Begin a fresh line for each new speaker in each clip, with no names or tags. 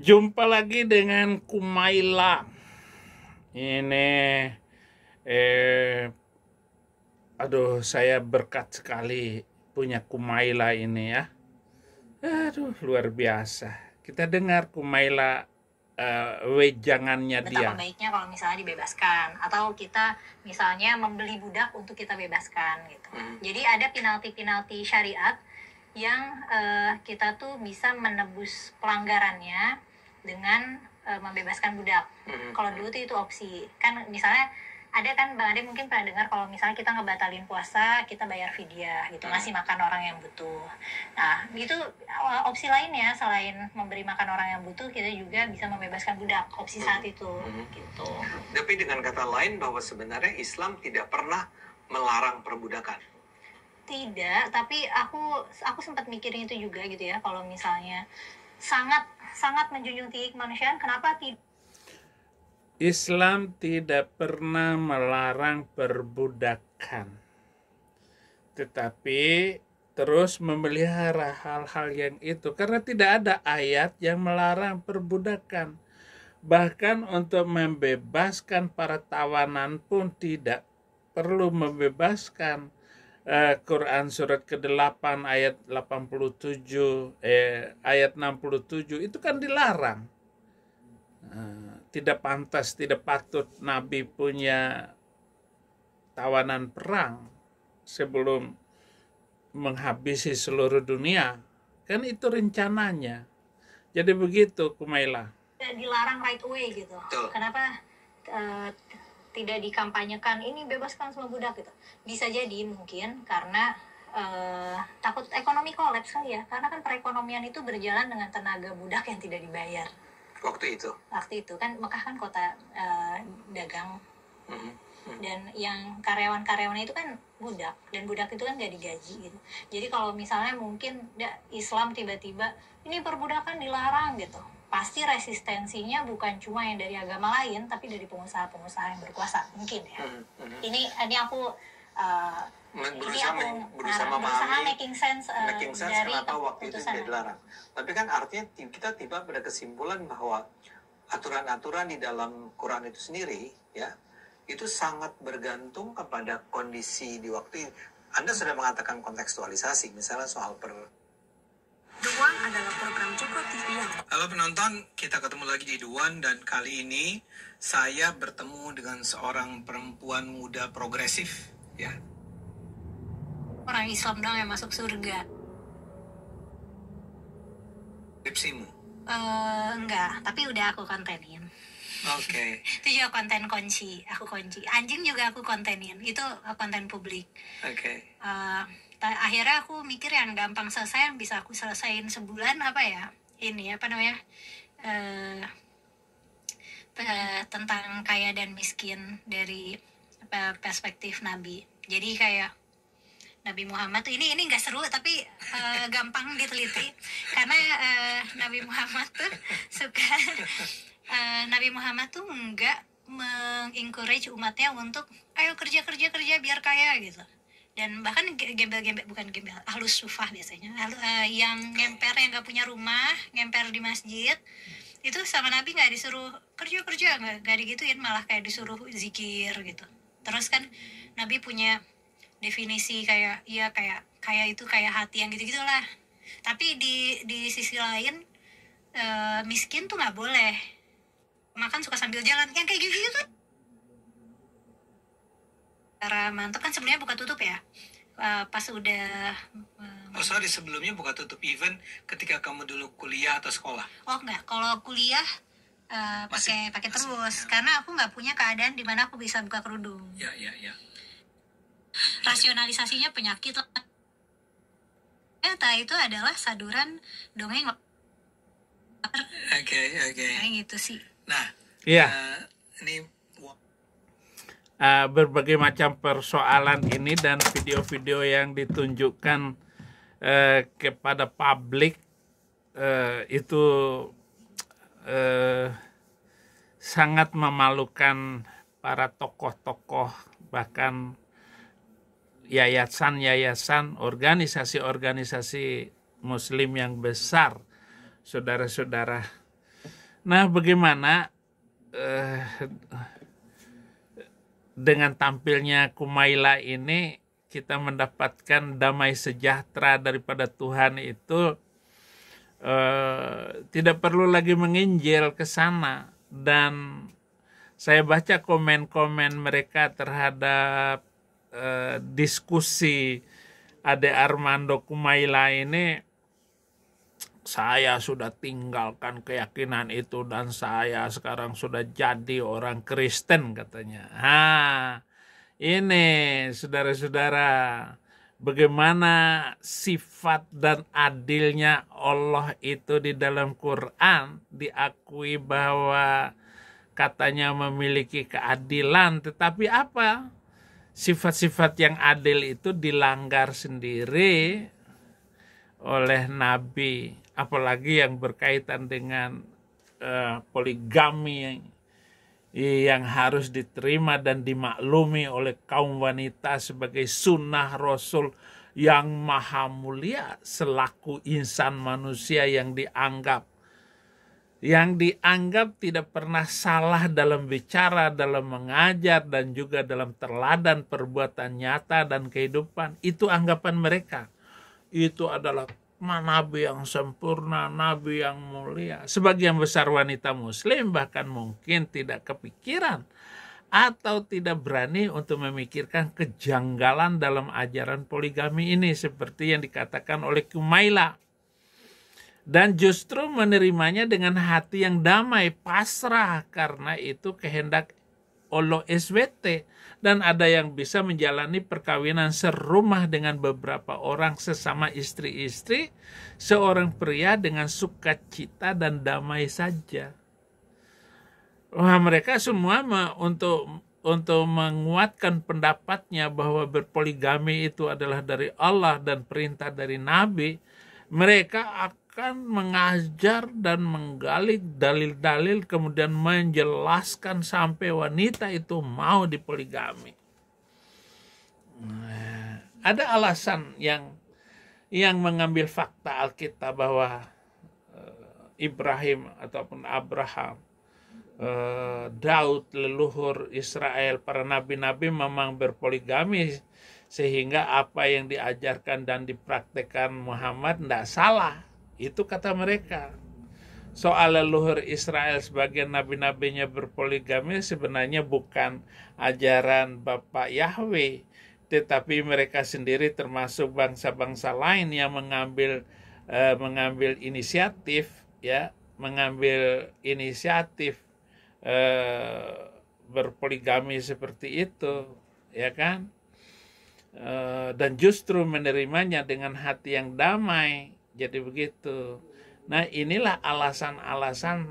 Jumpa lagi dengan Kumaila. Ini saya berkat sekali punya Kumaila ini ya. Aduh, luar biasa. Kita dengar Kumaila wejangannya dia.
Betapa baiknya kalau misalnya dibebaskan, atau kita misalnya membeli budak untuk kita bebaskan gitu. Jadi ada penalti-penalti syariat yang kita tuh bisa menebus pelanggarannya dengan membebaskan budak. Kalau dulu tuh itu opsi. Kan misalnya ada kan Bang Ade mungkin pernah dengar kalau misalnya kita ngebatalin puasa, kita bayar fidyah gitu, ngasih makan orang yang butuh. Nah, itu opsi lainnya selain memberi makan orang yang butuh, kita juga bisa membebaskan budak, opsi saat itu gitu.
Tapi dengan kata lain bahwa sebenarnya Islam tidak pernah melarang perbudakan.
Tidak, tapi aku sempat mikirin itu juga gitu ya, kalau misalnya sangat menjunjung tinggi kemanusiaan, kenapa tidak?
Islam tidak pernah melarang perbudakan, tetapi terus memelihara hal-hal yang itu, karena tidak ada ayat yang melarang perbudakan. Bahkan untuk membebaskan para tawanan pun tidak perlu membebaskan. Quran surat ke-8 ayat 87 ayat 67 itu kan dilarang. Tidak pantas, tidak patut Nabi punya tawanan perang sebelum menghabisi seluruh dunia. Kan itu rencananya. Jadi begitu, Kumaila.
Dilarang right away gitu. Kenapa tidak dikampanyekan ini bebaskan semua budak gitu? Bisa jadi mungkin karena takut ekonomi kolaps kali ya. Karena kan perekonomian itu berjalan dengan tenaga budak yang tidak dibayar.
Waktu itu
kan Mekah kan kota dagang, dan yang karyawan-karyawan itu kan budak, dan budak itu kan gak digaji gitu. Jadi kalau misalnya mungkin Islam tiba-tiba ini perbudakan dilarang gitu, pasti resistensinya bukan cuma yang dari agama lain, tapi dari pengusaha-pengusaha yang berkuasa mungkin ya. Ini aku
berusaha memahami
making sense dari
kenapa waktu itu tidak dilarang. Tapi kan artinya kita tiba pada kesimpulan bahwa aturan-aturan di dalam Quran itu sendiri ya, itu sangat bergantung kepada kondisi di waktu itu. Anda sudah mengatakan kontekstualisasi, misalnya soal
The One adalah program Joko TV yang...
Halo penonton, kita ketemu lagi di The One, dan kali ini saya bertemu dengan seorang perempuan muda progresif ya.
Orang Islam dong yang masuk surga.
Tipsimu?
Enggak, tapi udah aku kontenin.
Oke.
Itu juga konten kunci, aku kunci. Anjing juga aku kontenin, itu konten publik.
Oke.
Akhirnya aku mikir yang gampang selesai, yang bisa aku selesain sebulan apa ya? Ini apa namanya? Tentang kaya dan miskin dari perspektif Nabi. Jadi kayak Nabi Muhammad tuh ini nggak seru tapi gampang diteliti karena Nabi Muhammad tuh suka Nabi Muhammad tuh nggak mengencourage umatnya untuk ayo kerja biar kaya gitu, dan bahkan bukan ahlus sufah biasanya yang ngemper, yang nggak punya rumah ngemper di masjid itu sama Nabi nggak disuruh kerja nggak digituin, malah kayak disuruh zikir gitu. Terus kan Nabi punya definisi kayak itu kayak hati yang gitu-gitulah. Tapi di sisi lain miskin tuh nggak boleh makan suka sambil jalan, yang kayak gitu kan. Cara mantap kan sebenarnya buka tutup ya. Pas udah
sebelumnya buka tutup, even ketika kamu dulu kuliah atau sekolah?
Oh enggak, kalau kuliah pakai terus ya. Karena aku nggak punya keadaan di mana aku bisa buka kerudung.
Ya.
Rasionalisasinya penyakit lah. Ternyata itu adalah saduran dongeng.
Oke.
Kayak gitu sih.
Nah, iya.
Ini
berbagai macam persoalan ini dan video-video yang ditunjukkan kepada publik itu sangat memalukan para tokoh-tokoh, bahkan yayasan-yayasan, organisasi-organisasi muslim yang besar, saudara-saudara. Nah, bagaimana eh, dengan tampilnya Kumaila ini kita mendapatkan damai sejahtera daripada Tuhan itu, tidak perlu lagi menginjil ke sana. Dan saya baca komen-komen mereka terhadap diskusi Ade Armando Kumaila ini, saya sudah tinggalkan keyakinan itu dan saya sekarang sudah jadi orang Kristen katanya. Ini saudara-saudara, bagaimana sifat dan adilnya Allah itu di dalam Quran, diakui bahwa katanya memiliki keadilan, tetapi apa? Sifat-sifat yang adil itu dilanggar sendiri oleh Nabi, apalagi yang berkaitan dengan poligami yang harus diterima dan dimaklumi oleh kaum wanita sebagai sunnah Rasul yang maha mulia selaku insan manusia yang dianggap tidak pernah salah dalam bicara, dalam mengajar, dan juga dalam teladan perbuatan nyata dan kehidupan. Itu anggapan mereka. Itu adalah nabi yang sempurna, nabi yang mulia. Sebagian besar wanita muslim bahkan mungkin tidak kepikiran atau tidak berani untuk memikirkan kejanggalan dalam ajaran poligami ini, seperti yang dikatakan oleh Kumaila. Dan justru menerimanya dengan hati yang damai, pasrah, karena itu kehendak Allah SWT. Dan ada yang bisa menjalani perkawinan serumah dengan beberapa orang sesama istri-istri, seorang pria dengan sukacita dan damai saja. Wah, mereka semua untuk menguatkan pendapatnya bahwa berpoligami itu adalah dari Allah dan perintah dari Nabi, mereka akan mengajar dan menggali dalil-dalil, kemudian menjelaskan sampai wanita itu mau dipoligami. Ada alasan yang mengambil fakta Alkitab bahwa Ibrahim ataupun Abraham, Daud, leluhur Israel, para nabi-nabi memang berpoligami, sehingga apa yang diajarkan dan dipraktekkan Muhammad tidak salah. Itu kata mereka. Soal leluhur Israel sebagian nabi-nabinya berpoligami sebenarnya bukan ajaran Bapak Yahweh, tetapi mereka sendiri termasuk bangsa-bangsa lain yang mengambil inisiatif, ya, berpoligami seperti itu, ya kan? Dan justru menerimanya dengan hati yang damai. Jadi begitu. Nah, inilah alasan-alasan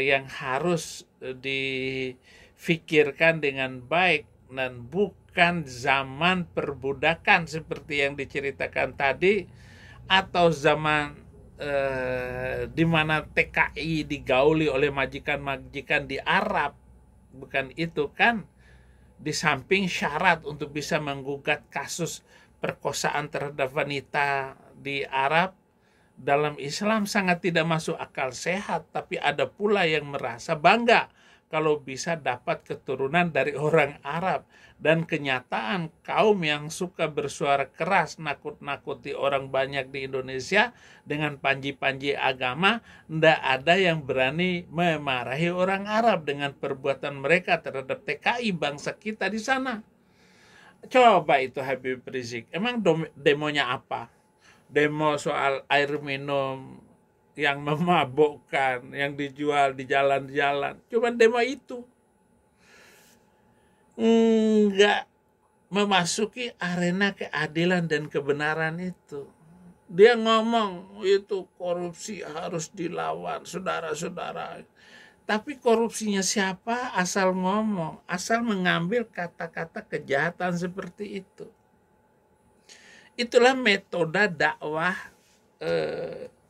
yang harus difikirkan dengan baik, dan bukan zaman perbudakan seperti yang diceritakan tadi, atau zaman di mana TKI digauli oleh majikan-majikan di Arab. Bukan itu kan. Di samping syarat untuk bisa menggugat kasus perkosaan terhadap wanita di Arab, dalam Islam sangat tidak masuk akal sehat, tapi ada pula yang merasa bangga kalau bisa dapat keturunan dari orang Arab. Dan kenyataan kaum yang suka bersuara keras nakut-nakuti orang banyak di Indonesia dengan panji-panji agama, tidak ada yang berani memarahi orang Arab dengan perbuatan mereka terhadap TKI bangsa kita di sana. Coba itu Habib Rizik, emang demonya apa? Demo soal air minum yang memabukkan, yang dijual di jalan-jalan. Cuma demo itu. Enggak memasuki arena keadilan dan kebenaran itu. Dia ngomong itu korupsi harus dilawan, saudara-saudara. Tapi korupsinya siapa? Asal ngomong, asal mengambil kata-kata kejahatan seperti itu. Itulah metode dakwah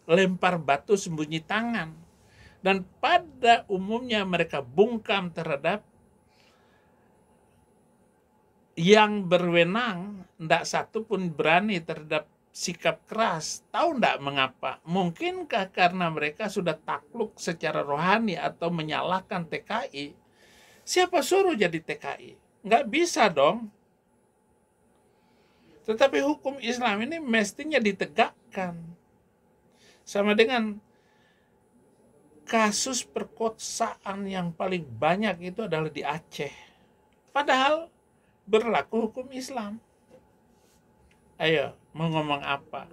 lempar batu sembunyi tangan. Dan pada umumnya mereka bungkam terhadap yang berwenang, tidak satu pun berani terhadap sikap keras. Tahu enggak mengapa? Mungkinkah karena mereka sudah takluk secara rohani atau menyalahkan TKI? Siapa suruh jadi TKI? Nggak bisa dong. Tetapi hukum Islam ini mestinya ditegakkan. Sama dengan kasus perkosaan yang paling banyak itu adalah di Aceh. Padahal berlaku hukum Islam. Ayo, mau ngomong apa?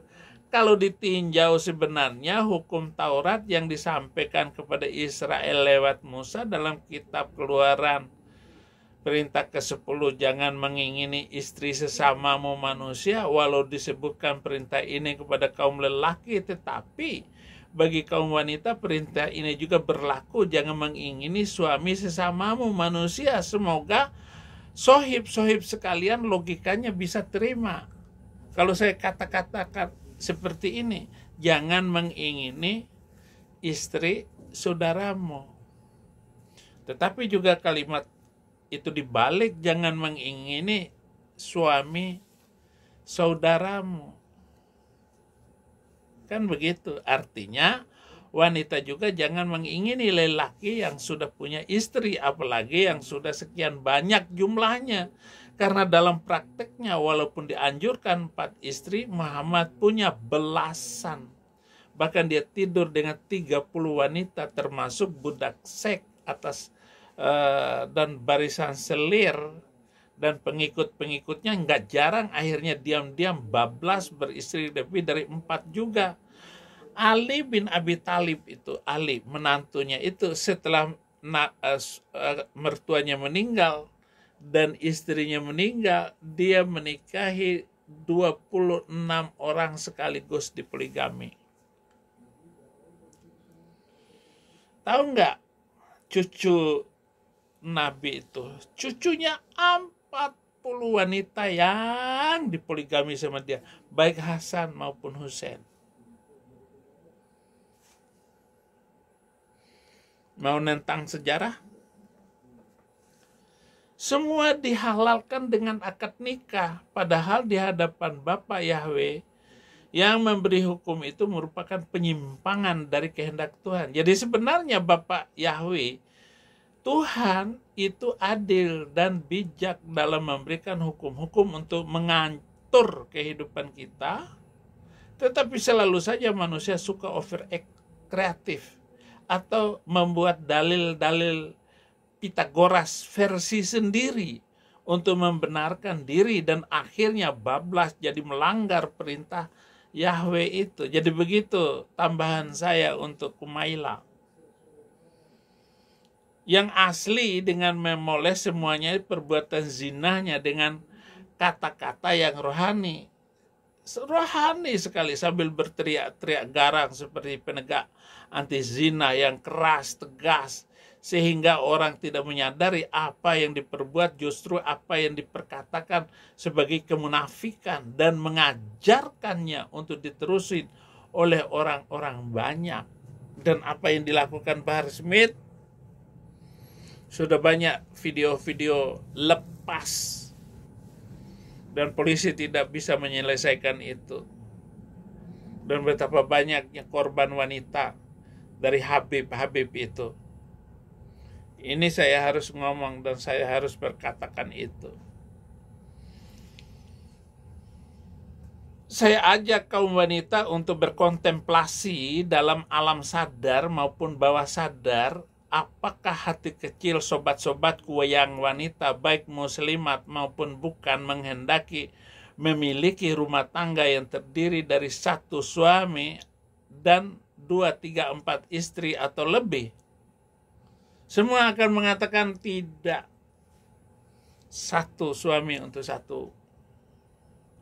Kalau ditinjau sebenarnya hukum Taurat yang disampaikan kepada Israel lewat Musa dalam kitab Keluaran perintah ke-10, jangan mengingini istri sesamamu manusia, walau disebutkan perintah ini kepada kaum lelaki, tetapi bagi kaum wanita perintah ini juga berlaku, jangan mengingini suami sesamamu manusia. Semoga sohib-sohib sekalian logikanya bisa terima. Kalau saya kata-katakan seperti ini, jangan mengingini istri saudaramu. Tetapi juga kalimat itu dibalik, jangan mengingini suami saudaramu. Kan begitu. Artinya wanita juga jangan mengingini lelaki yang sudah punya istri, apalagi yang sudah sekian banyak jumlahnya. Karena dalam prakteknya walaupun dianjurkan 4 istri, Muhammad punya belasan. Bahkan dia tidur dengan 30 wanita termasuk budak seks atas dan barisan selir, dan pengikut-pengikutnya nggak jarang akhirnya diam-diam bablas beristri lebih dari 4 juga. Ali bin Abi Thalib itu, Ali menantunya itu setelah mertuanya meninggal dan istrinya meninggal, dia menikahi 26 orang sekaligus di poligami. Tahu nggak cucu Nabi itu, cucunya 40 wanita yang dipoligami sama dia, baik Hasan maupun Husain. Mau nentang sejarah? Semua dihalalkan dengan akad nikah, padahal di hadapan Bapa Yahweh yang memberi hukum itu merupakan penyimpangan dari kehendak Tuhan. Jadi sebenarnya Bapa Yahweh, Tuhan itu adil dan bijak dalam memberikan hukum-hukum untuk mengatur kehidupan kita, tetapi selalu saja manusia suka overact, kreatif, atau membuat dalil-dalil Pitagoras versi sendiri untuk membenarkan diri, dan akhirnya bablas jadi melanggar perintah Yahweh itu. Jadi begitu tambahan saya untuk Kumaila. Yang asli dengan memoles semuanya perbuatan zinahnya dengan kata-kata yang rohani. Rohani sekali, sambil berteriak-teriak garang seperti penegak anti zina yang keras, tegas, sehingga orang tidak menyadari apa yang diperbuat, justru apa yang diperkatakan sebagai kemunafikan, dan mengajarkannya untuk diterusin oleh orang-orang banyak. Dan apa yang dilakukan Bahar Smith, sudah banyak video-video lepas, dan polisi tidak bisa menyelesaikan itu. Dan betapa banyaknya korban wanita dari Habib itu. Ini saya harus ngomong dan saya harus berkatakan itu. Saya ajak kaum wanita untuk berkontemplasi dalam alam sadar maupun bawah sadar, apakah hati kecil sobat-sobatku yang wanita baik muslimat maupun bukan menghendaki memiliki rumah tangga yang terdiri dari 1 suami dan 2, 3, 4 istri atau lebih? Semua akan mengatakan tidak. 1 suami untuk 1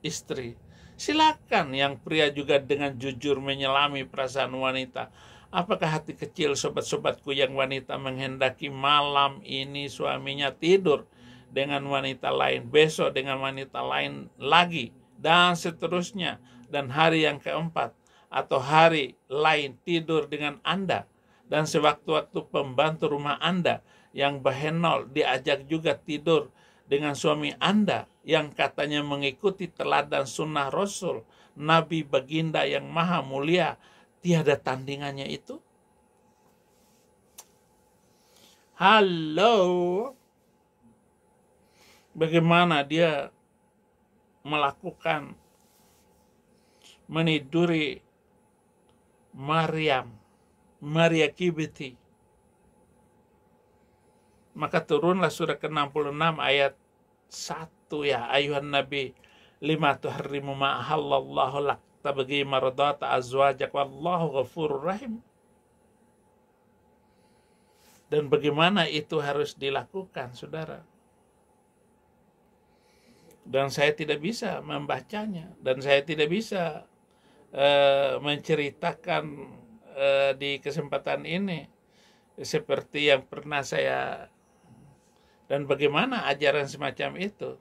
istri. Silakan yang pria juga dengan jujur menyelami perasaan wanita. Apakah hati kecil sobat-sobatku yang wanita menghendaki malam ini suaminya tidur dengan wanita lain, besok dengan wanita lain lagi, dan seterusnya, dan hari yang keempat atau hari lain tidur dengan Anda, dan sewaktu-waktu pembantu rumah Anda yang bahenol diajak juga tidur dengan suami Anda yang katanya mengikuti teladan sunnah Rasul, Nabi baginda yang maha mulia, tiada tandingannya itu? Halo, bagaimana dia melakukan meniduri Maria Kibiti. Maka turunlah surah ke-66 ayat 1 ya, ayuhan nabi lima tuharrimu ma ahallallahu lak tabghi maradata azwajak wallahu ghafurur rahim. Dan bagaimana itu harus dilakukan, saudara? Dan saya tidak bisa membacanya, dan saya tidak bisa menceritakan di kesempatan ini seperti yang pernah saya. Dan bagaimana ajaran semacam itu?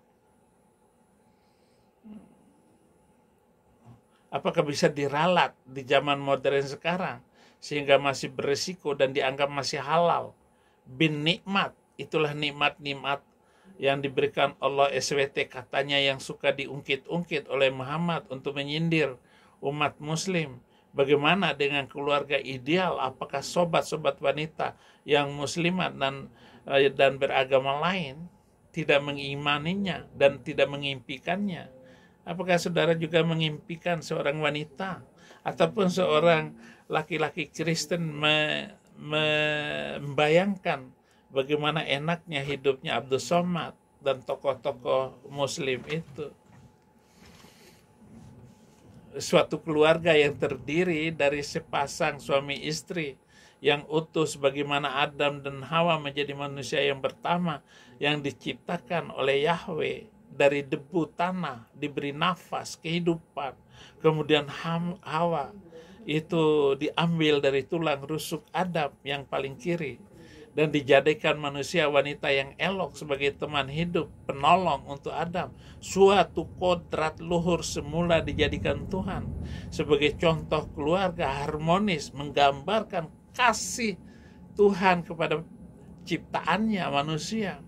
Apakah bisa diralat di zaman modern sekarang sehingga masih berisiko dan dianggap masih halal? Bin nikmat, itulah nikmat-nikmat yang diberikan Allah SWT, katanya yang suka diungkit-ungkit oleh Muhammad untuk menyindir umat muslim. Bagaimana dengan keluarga ideal? Apakah sobat-sobat wanita yang muslimat dan beragama lain tidak mengimaninya dan tidak mengimpikannya? Apakah saudara juga mengimpikan seorang wanita ataupun seorang laki-laki Kristen membayangkan bagaimana enaknya hidupnya Abdul Somad dan tokoh-tokoh muslim itu? Suatu keluarga yang terdiri dari sepasang suami istri yang utuh, sebagaimana Adam dan Hawa menjadi manusia yang pertama yang diciptakan oleh Yahweh dari debu tanah, diberi nafas kehidupan. Kemudian Hawa itu diambil dari tulang rusuk Adam yang paling kiri dan dijadikan manusia wanita yang elok sebagai teman hidup, penolong untuk Adam. Suatu kodrat luhur semula dijadikan Tuhan sebagai contoh keluarga harmonis, menggambarkan kasih Tuhan kepada ciptaannya manusia.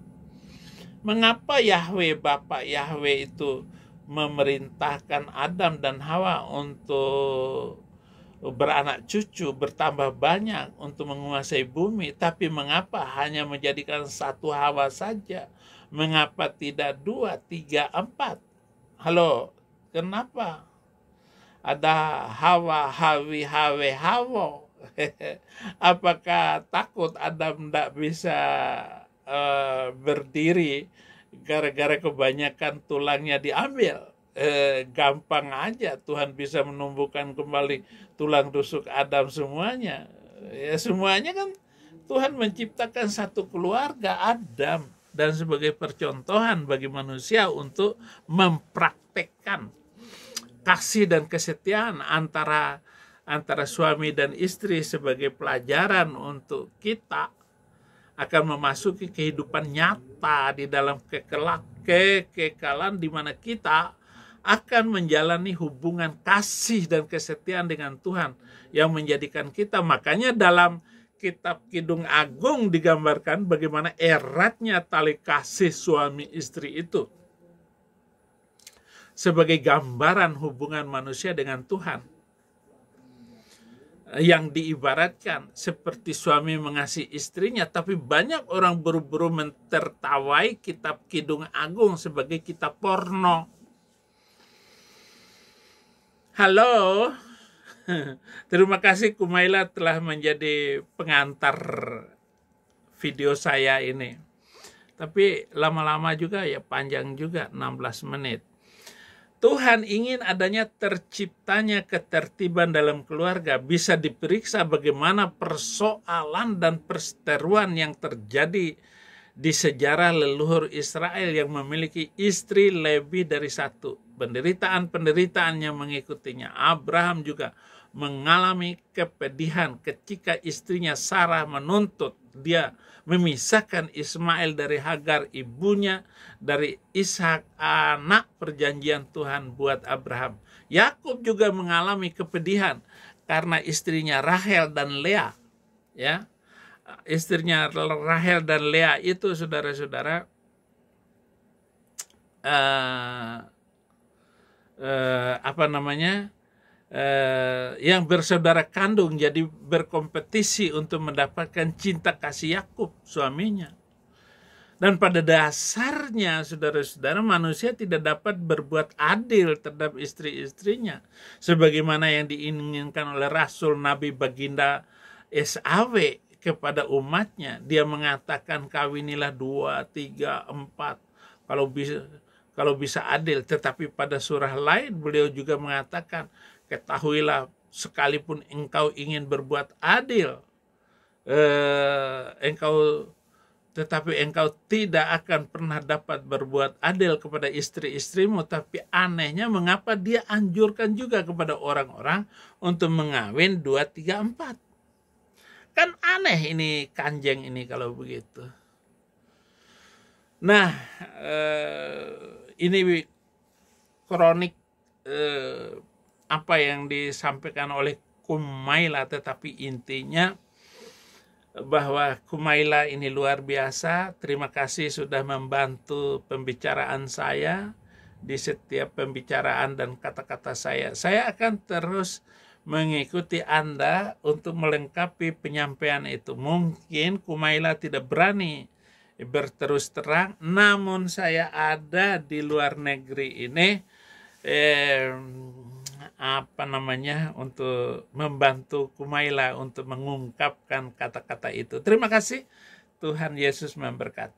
Mengapa Yahweh, Bapak Yahweh itu memerintahkan Adam dan Hawa untuk beranak cucu, bertambah banyak untuk menguasai bumi, tapi mengapa hanya menjadikan satu Hawa saja? Mengapa tidak 2, 3, 4? Halo, kenapa? Ada Hawa, Hawi, Hawe, Hawo. Apakah takut Adam tidak bisa berdiri gara-gara kebanyakan tulangnya diambil? Gampang aja Tuhan bisa menumbuhkan kembali tulang rusuk Adam semuanya. Ya, semuanya kan Tuhan menciptakan satu keluarga Adam dan sebagai percontohan bagi manusia untuk mempraktekkan kasih dan kesetiaan antara suami dan istri sebagai pelajaran untuk kita akan memasuki kehidupan nyata di dalam kekekalan di mana kita akan menjalani hubungan kasih dan kesetiaan dengan Tuhan yang menjadikan kita. Makanya dalam kitab Kidung Agung digambarkan bagaimana eratnya tali kasih suami istri itu sebagai gambaran hubungan manusia dengan Tuhan, yang diibaratkan seperti suami mengasihi istrinya. Tapi banyak orang buru-buru mentertawai kitab Kidung Agung sebagai kitab porno. Halo, terima kasih Kumaila telah menjadi pengantar video saya ini. Tapi lama-lama juga ya, panjang juga, 16 menit. Tuhan ingin adanya terciptanya ketertiban dalam keluarga. Bisa diperiksa bagaimana persoalan dan perseteruan yang terjadi di sejarah leluhur Israel yang memiliki istri lebih dari satu. Penderitaan-penderitaan yang mengikutinya. Abraham juga mengalami kepedihan ketika istrinya Sarah menuntut dia memisahkan Ismail dari Hagar ibunya, dari Ishak anak perjanjian Tuhan buat Abraham. Yakub juga mengalami kepedihan karena istrinya Rahel dan Lea, ya. Istrinya Rahel dan Lea itu, saudara-saudara, yang bersaudara kandung jadi berkompetisi untuk mendapatkan cinta kasih Yakub suaminya. Dan pada dasarnya saudara-saudara, manusia tidak dapat berbuat adil terhadap istri-istrinya sebagaimana yang diinginkan oleh Rasul Nabi Baginda SAW kepada umatnya. Dia mengatakan kawinilah 2, 3, 4 kalau bisa adil. Tetapi pada surah lain beliau juga mengatakan, ketahuilah sekalipun engkau ingin berbuat adil, tetapi engkau tidak akan pernah dapat berbuat adil kepada istri-istrimu. Tapi anehnya mengapa dia anjurkan juga kepada orang-orang untuk mengawin 2, 3, 4. Kan aneh ini, Kanjeng ini kalau begitu. Nah, ini kronik apa yang disampaikan oleh Kumaila, tetapi intinya bahwa Kumaila ini luar biasa. Terima kasih sudah membantu pembicaraan saya di setiap pembicaraan dan kata-kata saya. Saya akan terus mengikuti Anda untuk melengkapi penyampaian itu. Mungkin Kumaila tidak berani berterus terang, namun saya ada di luar negeri ini untuk membantu Kumaila untuk mengungkapkan kata-kata itu. Terima kasih. Tuhan Yesus memberkati.